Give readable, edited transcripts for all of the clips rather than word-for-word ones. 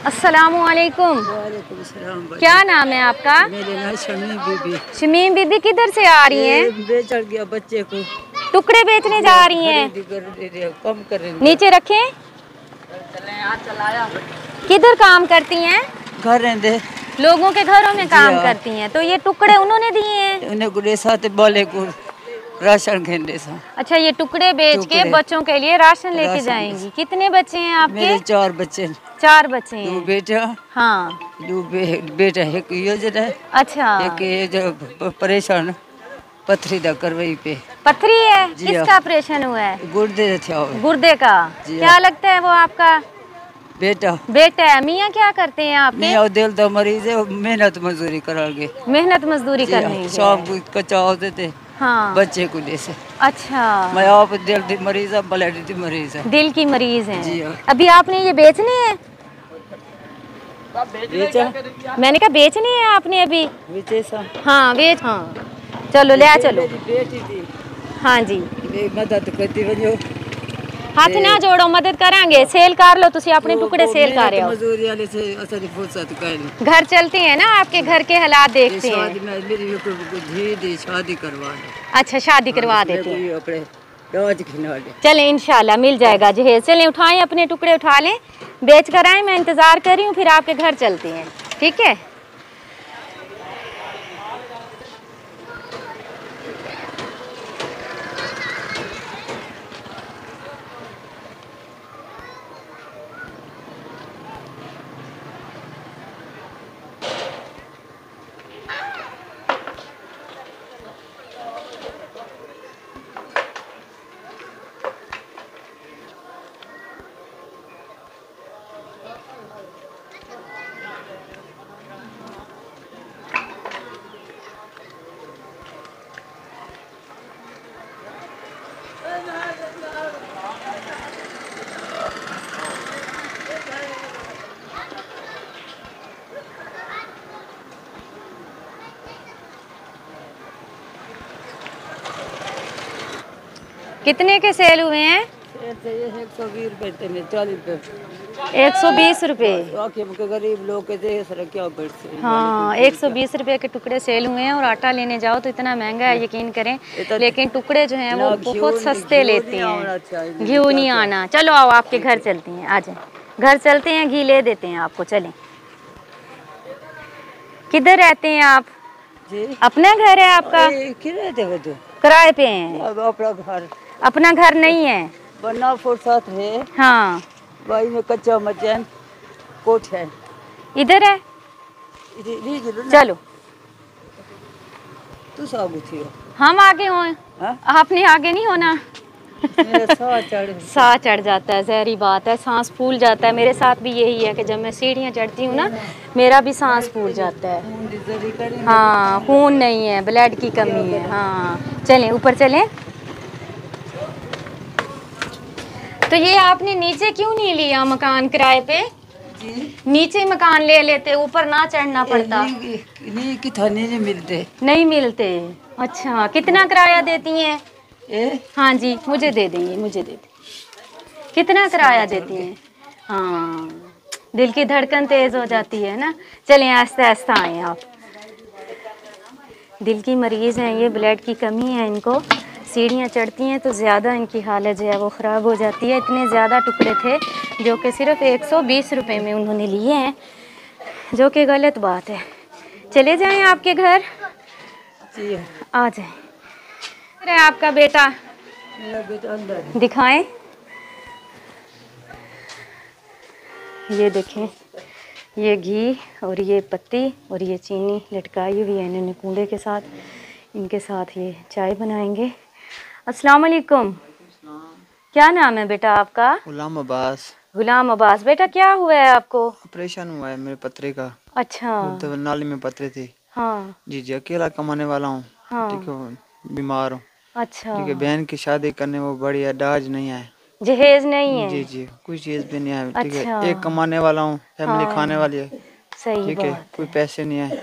अस्सलामुअलैकुम। वालेकुम सलाम। क्या नाम है आपका? मेरे नाम शमीम बीबी। शमीम बीबी किधर से आ रही हैं? बेचड़ गया बच्चे को, टुकड़े बेचने जा रही हैं? कम करेंगे। नीचे रखें। किधर काम करती हैं? घर रहते लोगों के घरों में काम हाँ। करती हैं, तो ये टुकड़े उन्होंने दिए हैं? उन्हें गुड़े साथ बोले को राशन खेंदे सा। अच्छा, ये टुकड़े बेच के टुकड़े। बच्चों के लिए राशन लेके राशन जाएंगी। कितने बच्चे हैं आपके? मेरे 4 बच्चे। 4 बच्चे दो हैं। बेटा, हाँ। बेटा एक योजना है, अच्छा, एक ये जो परेशान पथरी दा करवाई पे। पथरी है? जी किसका हाँ। ऑपरेशन हुआ है? गुर्दे थे गुर्दे का। जी क्या हाँ। लगता है वो आपका? बेटा। बेटा है। मियाँ क्या करते हैं आपके? मियाँ दिल दा मरीज है, मेहनत मजदूरी करांगे। मेहनत मजदूरी जी करनी है। शाम को कच्चा होते थे हाँ। बच्चे को ले से। अच्छा, मैं आप दिल की मरीज है, ब्लड की मरीज है। दिल की मरीज हैं। जी हाँ। अभी आपने ये बेचनी है? बेचा मैंने कहा बेचनी है आपने अभी? बेचे सा। हाँ बेच। हाँ चलो ले आ चलो। मेरी बेटी थी, हाँ जी, मेरी मदद करती वजो। हाथ ना जोड़ो, मदद करांगे। सेल कर लो, तुसी अपने टुकड़े सेल कर रहे हो। मजदूरी वाले से असली फुर्सत कर। घर चलते हैं ना, आपके घर के हालात देखते शादी हैं। में मेरी धी दी शादी करवा दे। अच्छा, शादी करवा देते हैं। अपने रोज खिला दे। चलें, इंशाल्लाह मिल जाएगा जहेज। चलें, उठाएं अपने टुकड़े, उठा लें, बेच कर आए। मैं इंतजार कर रही हूँ, फिर आपके घर चलते हैं। ठीक है? कितने के सेल हुए हैं? 120 रुपए में 40 रुपए। 120 रुपए। गरीब लोग के क्या बढ़ते। हाँ, 120 रुपए के टुकड़े सेल हुए हैं। और आटा लेने जाओ तो इतना महंगा है, यकीन करें। लेकिन टुकड़े जो हैं वो बहुत सस्ते लेते हैं। घी नहीं आना। चलो आओ, आपके घर चलती हैं। आ जाए, घर चलते हैं, घी ले देते हैं आपको। चलें। किधर रहते हैं आप? जी अपना घर है आपका? किराए पे हैं? अपना घर। अपना घर नहीं है? बना फुर्सत है। हाँ। भाई में कच्चा मचैन कोठ है। इधर है? चलो, तू सागु थी। हम आगे हों। हाँ? आपने आगे नहीं होना। साह चढ़ जाता है, जहरी बात है। सांस फूल जाता है। मेरे साथ भी यही है कि जब मैं सीढ़ियाँ चढ़ती हूँ ना, मेरा भी सांस फूल जाता है। हाँ, खून नहीं है, ब्लड की कमी है। हाँ, चलें ऊपर चलें। तो ये आपने नीचे क्यों नहीं लिया मकान किराए पे? नीचे मकान ले लेते, ऊपर ना चढ़ना पड़ता। नहीं मिलते। नहीं मिलते? अच्छा, कितना किराया देती हैं? हाँ जी, मुझे दे देंगे, मुझे दे दें। कितना किराया देती हैं? हाँ, दिल की धड़कन तेज हो जाती है ना। चलें, आस्ते आस्ते आए आप। दिल की मरीज़ हैं ये, ब्लड की कमी है इनको। सीढ़ियाँ चढ़ती हैं तो ज़्यादा इनकी हालत जो है वो ख़राब हो जाती है। इतने ज़्यादा टुकड़े थे जो कि सिर्फ़ 120 रुपए में उन्होंने लिए हैं, जो कि गलत बात है। चले जाएं आपके घर। आ जाएं। अरे आपका बेटा? मेरा बेटा अंदर है। दिखाएं। ये देखें, ये घी और ये पत्ती और ये चीनी लटकाई हुई है इन्होंने कूड़े के साथ। इनके साथ ये चाय बनाएंगे। अस्सलाम वालेकुम। क्या नाम है बेटा आपका? गुलाम अब्बास। गुलाम अब्बास। बेटा क्या हुआ है आपको? ऑपरेशन हुआ है मेरे पथरी का। अच्छा। नाली में पथरी थी। हाँ जी जी, अकेला कमाने वाला हूँ। हाँ। ठीक है, बीमार हूँ। अच्छा। ठीक है, बहन की शादी करने वो बड़ी है, दाज नहीं है। जहेज नहीं है? जी जी, कोई चीज़ भी नहीं है। ठीक अच्छा। है, एक कमाने वाला हूँ, फैमिली हाँ, खाने वाली है। सही ठीक बात है, कोई पैसे नहीं है।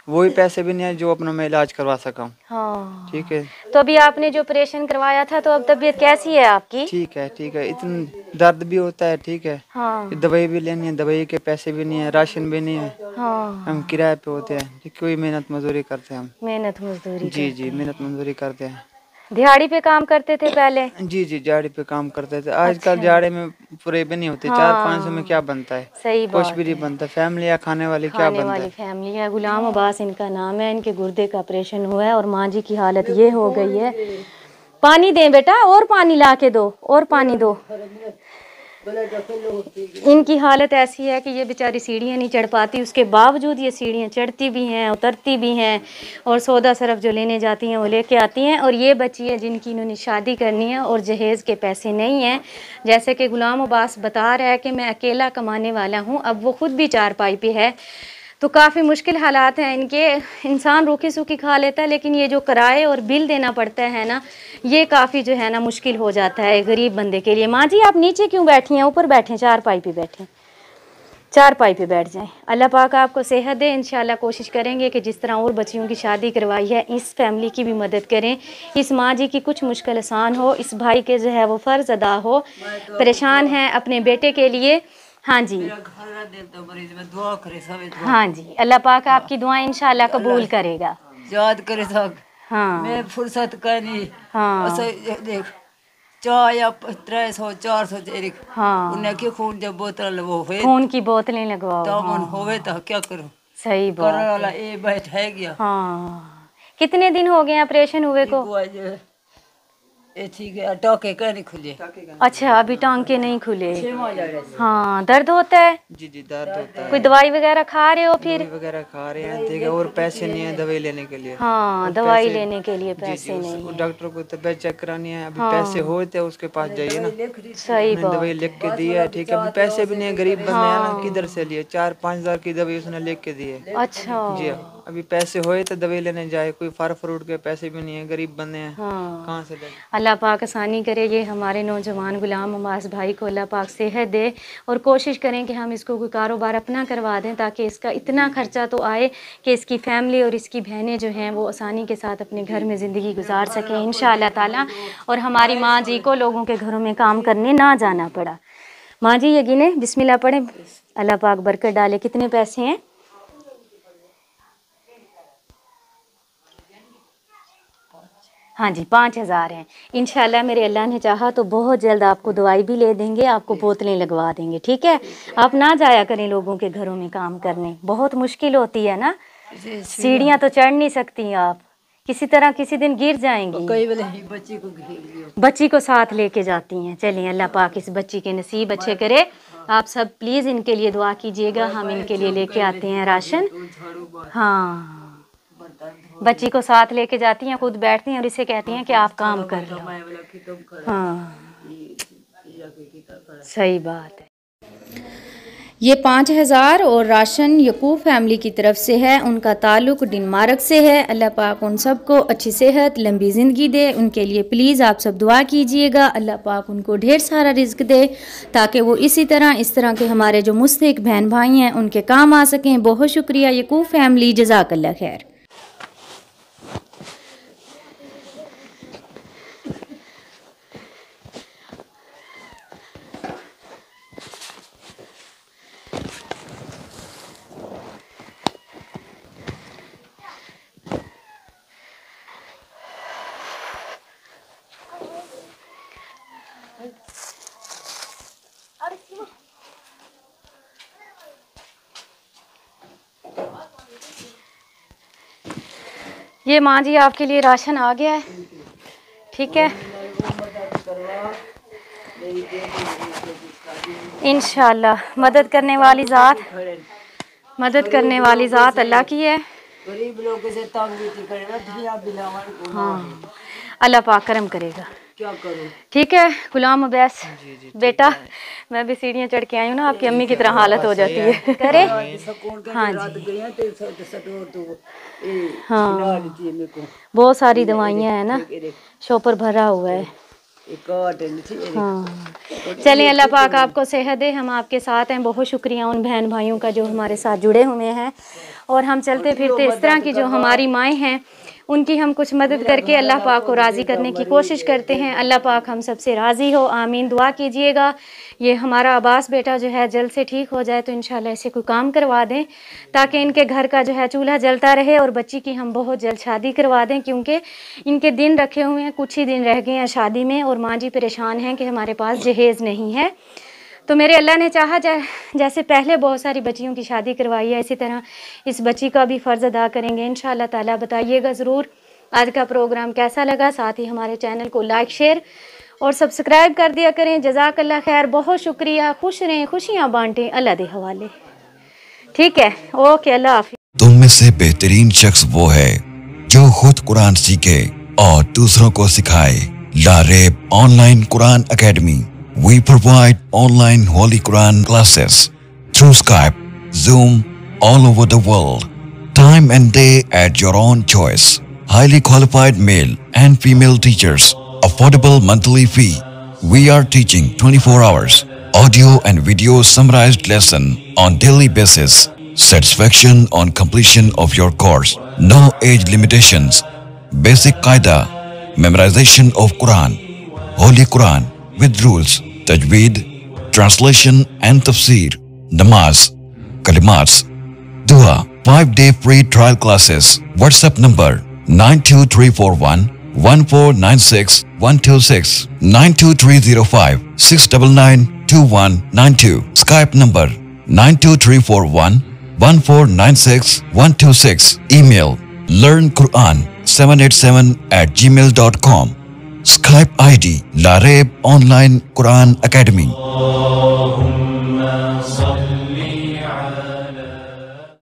वही पैसे भी नहीं है जो अपना मैं इलाज करवा सका हूँ। हाँ। ठीक है, तो अभी आपने जो ऑपरेशन करवाया था, तो अब तबीयत कैसी है आपकी? ठीक है, ठीक है। इतनी दर्द भी होता है, ठीक है। हाँ दवाई भी लेनी है, दवाई के पैसे भी नहीं है, राशन भी नहीं है। हाँ, हम किराए पे होते हैं, कोई मेहनत मजदूरी करते हैं हम। मेहनत मजदूरी जी करते जी, मेहनत मजदूरी करते हैं। दिहाड़ी पे काम करते थे पहले? जी जी, जाड़े पे काम करते थे। आजकल अच्छा, जाड़े में पूरे भी नहीं होते, 400-500 में हाँ क्या बनता है? सही कुछ भी बात नहीं है। बनता। फैमिली या खाने वाली क्या खाने बनता वाली है? फैमिली है। गुलाम अब्बास इनका नाम है, इनके गुर्दे का ऑपरेशन हुआ है और माँ जी की हालत ये हो गई है। पानी दें बेटा, और पानी ला के दो, और पानी दो। इनकी हालत ऐसी है कि ये बेचारी सीढ़ियाँ नहीं चढ़ पाती, उसके बावजूद ये सीढ़ियाँ चढ़ती भी हैं, उतरती भी हैं, और सौदा सरफ जो लेने जाती हैं वो लेके आती हैं। और ये बच्ची है जिनकी इन्होंने शादी करनी है और जहेज़ के पैसे नहीं हैं। जैसे कि गुलाम अब्बास बता रहा है कि मैं अकेला कमाने वाला हूँ, अब वो ख़ुद भी चारपाई पे है, तो काफ़ी मुश्किल हालात हैं इनके। इंसान रूखी सूखी खा लेता है, लेकिन ये जो किराए और बिल देना पड़ता है ना, ये काफ़ी जो है ना मुश्किल हो जाता है गरीब बंदे के लिए। माँ जी आप नीचे क्यों बैठी हैं? ऊपर बैठें, चारपाई पे बैठें, चारपाई पे बैठ जाएं। अल्लाह पाक आपको सेहत दे। इंशाल्लाह कोशिश करेंगे कि जिस तरह और बच्चियों की शादी करवाई है, इस फैमिली की भी मदद करें। इस माँ जी की कुछ मुश्किल आसान हो, इस भाई के जो है वो फ़र्ज़ अदा हो। परेशान हैं अपने बेटे के लिए। हाँ जी, हाँ जी, अल्लाह पाक आपकी दुआएं इंशाल्लाह कबूल करेगा। याद करे सब। हाँ मैं फुर्सत का नहीं। हाँ देख, 400 या 300 400 जेरिक हाँ, उन्हें के खून जब बोतल वो हुए खून की बोतलें लगवाओ। तो मन हाँ होवे तो क्या करूं? सही कर बात वाला है। ए बैठ है गया। हाँ, कितने दिन हो गए ऑपरेशन हुए को? इनको आज ए ठीक है, टाके का नहीं खुले। अच्छा, अभी टांके नहीं खुले। 6 माह जा रहे हैं। हाँ, दर्द होता है? जी जी, दर्द होता है। कोई दवाई वगैरह खा रहे हो फिर? दवाई वगैरह खा रहे हैं, ठीक है। और पैसे नहीं है दवाई लेने के लिए। हाँ, और दवाई पैसे, लेने के लिए जी जी, पैसे नहीं उस है। डॉक्टर को तबीयत चेक करानी है। अभी हाँ, पैसे होते उसके पास जाइए ना। सही उसने दवाई बात लिख है। के दी है, ठीक है। अभी पैसे भी नहीं है, गरीब बंदे हैं ना, किधर हाँ, से लिए? 4-5 हज़ार की दवाई उसने लिख के दी है। अच्छा, जी हाँ, अभी पैसे होए तो दवाई लेने जाए, कोई फल फ्रूट के पैसे भी नहीं है, गरीब बंदे हैं, हाँ, कहाँ से ले? अल्लाह पाक आसानी करे। ये हमारे नौजवान गुलाम अब्बास भाई को अल्लाह पाक सेहत दे, और कोशिश करें कि हम इसको कोई कारोबार अपना करवा दें, ताकि इसका इतना खर्चा तो आए कि इसकी फैमिली और इसकी बहनें जो हैं वो आसानी के साथ अपने घर में ज़िंदगी गुजार सकें इंशाअल्लाह ताला, और हमारी माँ जी को लोगों के घरों में काम करने ना जाना पड़ा। माँ जी ये गिने, बिस्मिल्लाह पढ़ें, अल्लाह पाक बरकत डाले। कितने पैसे हैं? हाँ जी, 5,000 हैं। इंशाल्लाह मेरे अल्लाह ने चाहा तो बहुत जल्द आपको दवाई भी ले देंगे, आपको बोतलें लगवा देंगे, ठीक है। आप ना जाया करें लोगों के घरों में काम करने, बहुत मुश्किल होती है ना, सीढ़ियाँ तो चढ़ नहीं सकती आप, किसी तरह किसी दिन गिर जाएंगी। कई वाले बच्ची को घेर लियो। बच्ची को साथ लेके जाती हैं। चलिए अल्लाह पाक इस बच्ची के नसीब अच्छे करे। आप सब प्लीज़ इनके लिए दुआ कीजिएगा, हम इनके लिए लेके आते हैं राशन। हाँ, बच्ची को साथ लेके जाती हैं, खुद बैठती हैं और इसे कहती हैं कि आप काम कर लो। हाँ, सही बात है। ये 5,000 और राशन यकूब फैमिली की तरफ से है। उनका ताल्लुक़ डेनमार्क से है। अल्लाह पाक उन सबको अच्छी सेहत, लंबी ज़िंदगी दे। उनके लिए प्लीज़ आप सब दुआ कीजिएगा। अल्लाह पाक उनको ढेर सारा रिज़्क दे, ताकि वो इस तरह के हमारे जो मुस्तहिक बहन भाई हैं उनके काम आ सकें। बहुत शुक्रिया यकूब फैमिली, जज़ाकल्लाह खैर। ये माँ जी आपके लिए राशन आ गया है, ठीक है। इंशाल्लाह मदद करने वाली ज़ात अल्लाह की है। गरीब लोगों से तंग भी करेगा, धिया बिलावन को। हाँ, अल्लाह पाक करम करेगा। क्या करूं? ठीक है गुलाम अब्बास बेटा, मैं भी सीढ़ियाँ चढ़ के आई हूँ ना, आपकी अम्मी की तरह हालत हो जाती है। करे हाँ जी, हाँ, बहुत सारी दवाइयाँ हैं ना, शॉपर भरा हुआ है। हाँ, चलें अल्लाह पाक आपको सेहत दे, हम आपके साथ हैं। बहुत शुक्रिया उन बहन भाइयों का जो हमारे साथ जुड़े हुए हैं। और हम चलते फिरते इस तरह की जो हमारी माएँ हैं उनकी हम कुछ मदद करके अल्लाह पाक को राज़ी करने की कोशिश करते हैं। अल्लाह पाक हम सबसे राज़ी हो, आमीन। दुआ कीजिएगा ये हमारा अब्बास बेटा जो है जल्द से ठीक हो जाए तो इंशाल्लाह इसे कोई काम करवा दें ताकि इनके घर का जो है चूल्हा जलता रहे और बच्ची की हम बहुत जल्द शादी करवा दें, क्योंकि इनके दिन रखे हुए हैं, कुछ ही दिन रह गए हैं शादी में और माँ जी परेशान हैं कि हमारे पास जहेज़ नहीं है। तो मेरे अल्लाह ने चाहा जैसे पहले बहुत सारी बच्चियों की शादी करवाई है, इसी तरह इस बच्ची का भी फ़र्ज़ अदा करेंगे इंशाअल्लाह ताला। बताइएगा ज़रूर आज का प्रोग्राम कैसा लगा। साथ ही हमारे चैनल को लाइक, शेयर और सब्सक्राइब कर दिया करें। जज़ाकल्लाह खैर, बहुत शुक्रिया। खुश रहें, खुशियाँ बांटें, अल्लाह दे हवाले। ठीक है, ओके, अल्लाह हाफ़िज़। तुम में से बेहतरीन शख्स वो है जो खुद कुरान सीखे और दूसरों को सिखाए। Laraib online Quran academy. We provide online Holy Quran classes through Skype, Zoom, all over the world. Time and day at your own choice. Highly qualified male and female teachers. Affordable monthly fee. We are teaching 24 hours. Audio and video summarized lesson on daily basis. Satisfaction on completion of your course. No age limitations. Basic Qaida. Memorization of Quran. Holy Quran with rules, tajweed, translation and tafsir, namaz, kalimats, dua, 5-day free trial classes. WhatsApp number 92341 1496 126 92305 699 2192. Skype number 92341 1496 126. Email learnquran787@gmail.com. Skype ID Lareeb Online Quran Academy.